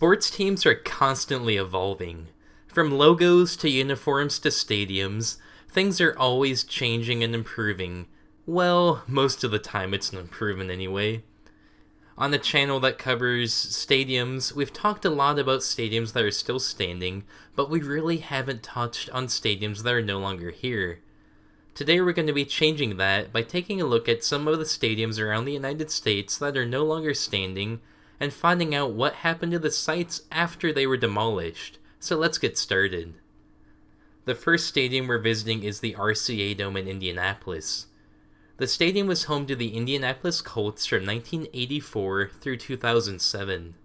Sports teams are constantly evolving. From logos to uniforms to stadiums, things are always changing and improving. Well, most of the time it's an improvement anyway. On the channel that covers stadiums, we've talked a lot about stadiums that are still standing, but we really haven't touched on stadiums that are no longer here. Today we're going to be changing that by taking a look at some of the stadiums around the United States that are no longer standing, and finding out what happened to the sites after they were demolished. So let's get started. The first stadium we're visiting is the RCA Dome in Indianapolis. The stadium was home to the Indianapolis Colts from 1984 through 2007.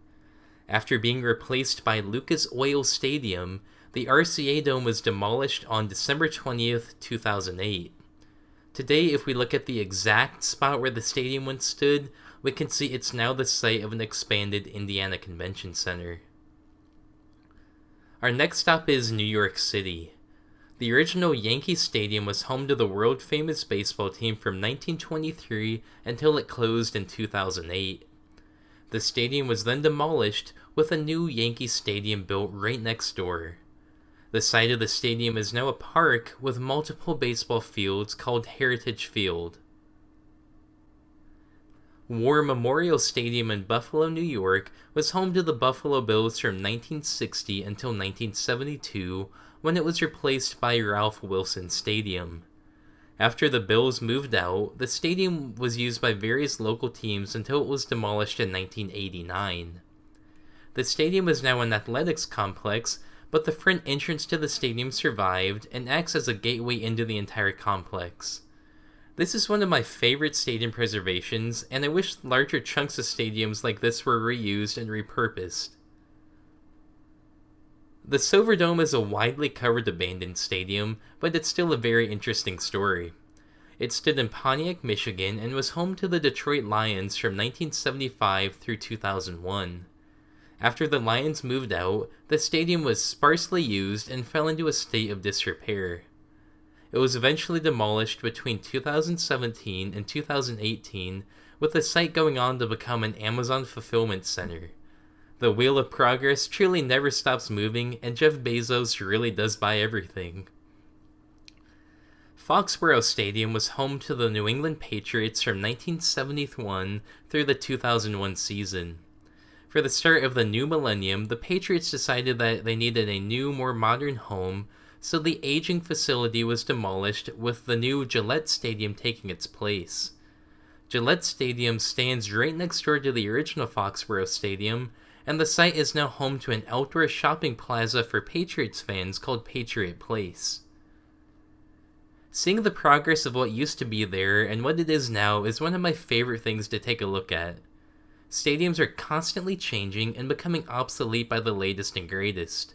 After being replaced by Lucas Oil Stadium, the RCA Dome was demolished on December 20th, 2008. Today, if we look at the exact spot where the stadium once stood, we can see it's now the site of an expanded Indiana Convention Center. Our next stop is New York City. The original Yankee Stadium was home to the world-famous baseball team from 1923 until it closed in 2008. The stadium was then demolished with a new Yankee Stadium built right next door. The site of the stadium is now a park with multiple baseball fields called Heritage Field. War Memorial Stadium in Buffalo, New York was home to the Buffalo Bills from 1960 until 1972, when it was replaced by Ralph Wilson Stadium. After the Bills moved out, the stadium was used by various local teams until it was demolished in 1989. The stadium is now an athletics complex, but the front entrance to the stadium survived and acts as a gateway into the entire complex. This is one of my favorite stadium preservations, and I wish larger chunks of stadiums like this were reused and repurposed. The Silverdome is a widely covered abandoned stadium, but it's still a very interesting story. It stood in Pontiac, Michigan, and was home to the Detroit Lions from 1975 through 2001. After the Lions moved out, the stadium was sparsely used and fell into a state of disrepair. It was eventually demolished between 2017 and 2018, with the site going on to become an Amazon fulfillment center. The wheel of progress truly never stops moving, and Jeff Bezos really does buy everything. Foxborough Stadium was home to the New England Patriots from 1971 through the 2001 season. For the start of the new millennium, the Patriots decided that they needed a new, more modern home, so the aging facility was demolished, with the new Gillette Stadium taking its place. Gillette Stadium stands right next door to the original Foxborough Stadium, and the site is now home to an outdoor shopping plaza for Patriots fans called Patriot Place. Seeing the progress of what used to be there and what it is now is one of my favorite things to take a look at. Stadiums are constantly changing and becoming obsolete by the latest and greatest.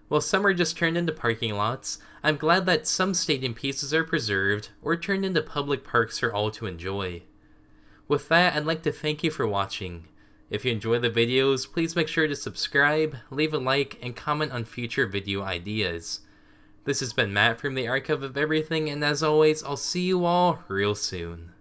While some are just turned into parking lots, I'm glad that some stadium pieces are preserved or turned into public parks for all to enjoy. With that, I'd like to thank you for watching. If you enjoy the videos, please make sure to subscribe, leave a like, and comment on future video ideas. This has been Matt from the Archive of Everything, and as always, I'll see you all real soon.